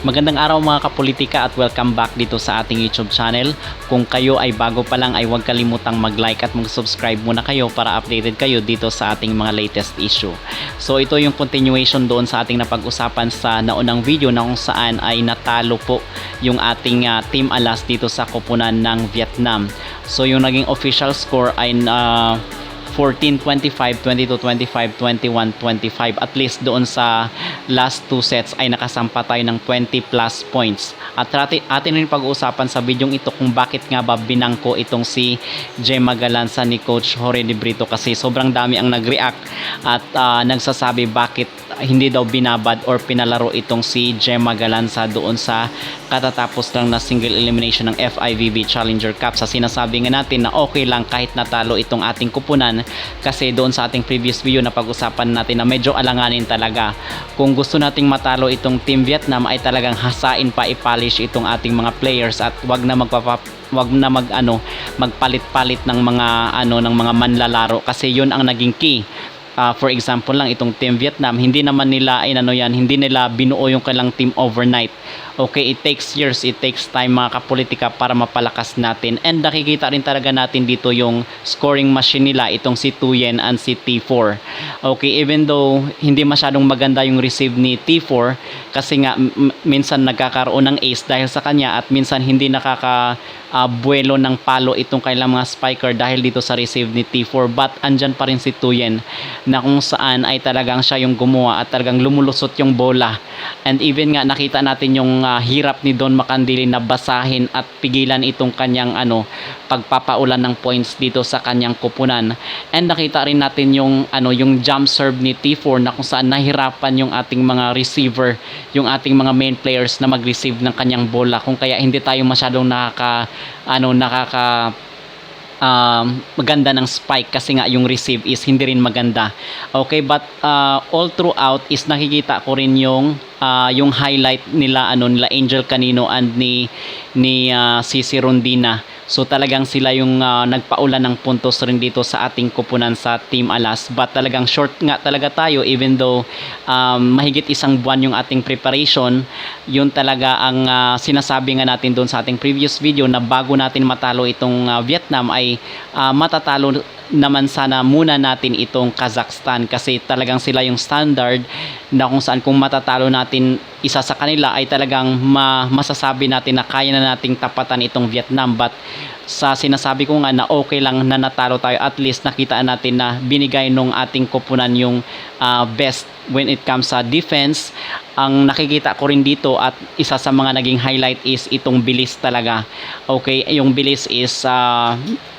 Magandang araw mga kapolitika at welcome back dito sa ating YouTube channel. Kung kayo ay bago pa lang ay huwag kalimutang mag-like at mag-subscribe muna kayo para updated kayo dito sa ating mga latest issue. So ito yung continuation doon sa ating napag-usapan sa naunang video na kung saan ay natalo po yung ating Team Alas dito sa koponan ng Vietnam. So yung naging official score ay 14-25, 22-25, 21-25. At least doon sa last two sets ay nakasampa tayo ng 20 plus points. At atin rin pag-uusapan sa bidyong ito kung bakit nga ba binangko itong si Gemma Galanza ni Coach Jorge De Brito, kasi sobrang dami ang nag-react at nagsasabi bakit hindi daw binabad or pinalaro itong si Gemma Galanza doon sa katatapos lang na single elimination ng FIVB Challenger Cup. Sa sinasabi nga natin na okay lang kahit natalo itong ating kupunan, kasi doon sa ating previous video na pag-usapan natin na medyo alanganin talaga. Kung gusto nating matalo itong Team Vietnam ay talagang hasain pa, i-polish itong ating mga players at wag na magpalit-palit ng mga manlalaro, kasi yun ang naging key. For example lang itong Team Vietnam, hindi naman nila hindi nila binuo yung kanilang team overnight. Okay, it takes years, it takes time mga kapolitika para mapalakas natin. And nakikita rin talaga natin dito yung scoring machine nila, itong si Tuyen and si T4. Okay, even though hindi masyadong maganda yung receive ni T4, kasi nga minsan nagkakaroon ng ace dahil sa kanya at minsan hindi buwelo ng palo itong kailang mga spiker dahil dito sa receive ni T4. But andyan pa rin si Tuyen na kung saan ay talagang siya yung gumawa at talagang lumulusot yung bola. And even nga nakita natin yung hirap ni Don Macandili na basahin at pigilan itong kanyang pagpapaulan ng points dito sa kanyang kupunan. And nakita rin natin yung jump serve ni T4 na kung saan nahirapan yung ating mga receiver, yung ating mga main players na mag-receive ng kanyang bola, kung kaya hindi tayo masyadong maganda ng spike, kasi nga yung receive is hindi rin maganda. Okay, but all throughout is nakikita ko rin yung highlight nila nila Angel Canino and ni Cici Rondina. So talagang sila yung nagpaulan ng puntos rin dito sa ating kupunan sa Team Alas. But talagang short nga talaga tayo, even though mahigit isang buwan yung ating preparation. Yun talaga ang sinasabi nga natin doon sa ating previous video, na bago natin matalo itong Vietnam ay matatalo naman sana muna natin itong Kazakhstan, kasi talagang sila yung standard na kung saan kung matatalo natin isa sa kanila ay talagang masasabi natin na kaya na nating tapatan itong Vietnam. But sa sinasabi ko nga na okay lang na natalo tayo, at least nakita natin na binigay nung ating koponan yung best when it comes sa defense. Ang nakikita ko rin dito at isa sa mga naging highlight is itong bilis talaga. Okay, yung bilis is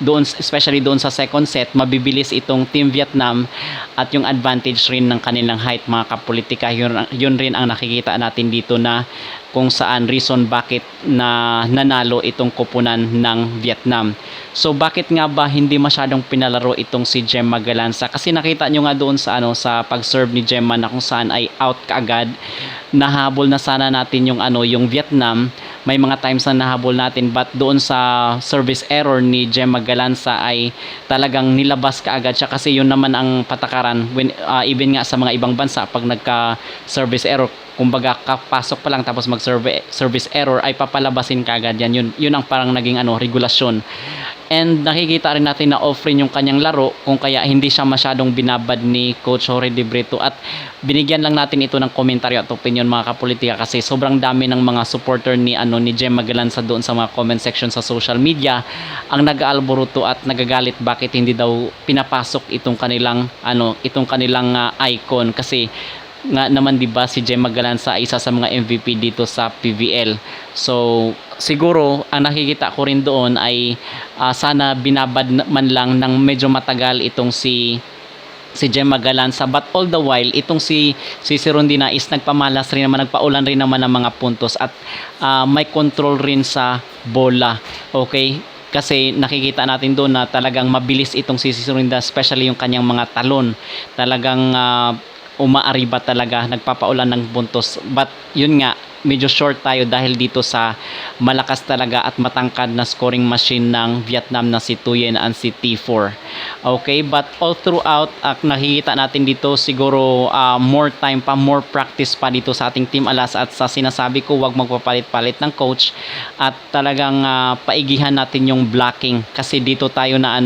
doon, especially doon sa second set, mabibilis itong Team Vietnam at yung advantage rin ng kanilang height mga kapolitika. Yun rin ang nakikita natin dito na kung saan reason bakit na nanalo itong koponan ng Vietnam. So bakit nga ba hindi masyadong pinalaro itong si Gemma Galanza? Kasi nakita nyo nga doon sa pag-serve ni Gemma na kung saan ay out kaagad. Nahabol na sana natin yung Vietnam. May mga times na nahabol natin, but doon sa service error ni Gemma Galanza ay talagang nilabas kaagad siya, kasi yun naman ang patakaran when even nga sa mga ibang bansa pag nagka service error, kumbaga kapasok pa lang tapos mag service error ay papalabasin kaagad yan. Yun ang parang naging regulasyon. And nakikita rin natin na off-rin yung kanyang laro, kung kaya hindi siya masyadong binabad ni Coach Jorge De Brito. At binigyan lang natin ito ng komentaryo at opinion mga kapolitika, kasi sobrang dami ng mga supporter ni Gemma Galanza doon sa mga comment section sa social media ang nag-aalboruto at nagagalit bakit hindi daw pinapasok itong kanilang icon, kasi nga naman 'di ba si Gemma Galanza ay isa sa mga MVP dito sa PVL. So siguro ang nakikita ko rin doon ay sana binabad man lang ng medyo matagal itong si Gemma Galanza, but all the while itong si Rondina is nagpamalas rin naman, nagpaulan rin naman ng mga puntos at may control rin sa bola. Okay, kasi nakikita natin doon na talagang mabilis itong si Rondina, especially yung kanyang mga talon, talagang umaariba talaga, nagpapaulan ng puntos. But yun nga, medyo short tayo dahil dito sa malakas talaga at matangkad na scoring machine ng Vietnam na si Tuyen and si T4. Okay, but all throughout nakikita natin dito siguro more time pa, more practice pa dito sa ating Team Alas, at sa sinasabi ko wag magpapalit-palit ng coach at talagang paigihan natin yung blocking, kasi dito tayo na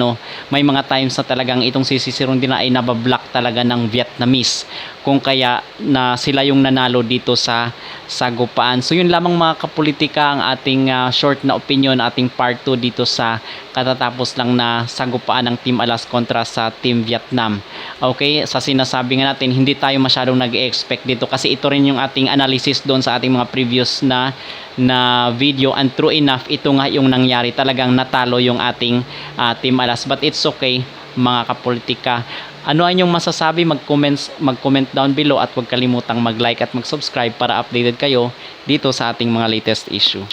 may mga times na talagang itong si Cicerone ay nabablock talaga ng Vietnamese, kung kaya na sila yung nanalo dito sa sagupaan. So yun lamang mga kapolitika ang ating short na opinion, ating part 2 dito sa katatapos lang na sagupaan ng Team Alas kontra sa Team Vietnam. Okay, sa sinasabi nga natin, hindi tayo masyadong nag-expect dito kasi ito rin yung ating analysis doon sa ating mga previous na video, and true enough ito nga yung nangyari, talagang natalo yung ating Team Alas. But it's okay mga kapolitika. Ano ang inyong masasabi? Mag-comment down below at huwag kalimutang mag-like at mag-subscribe para updated kayo dito sa ating mga latest issue.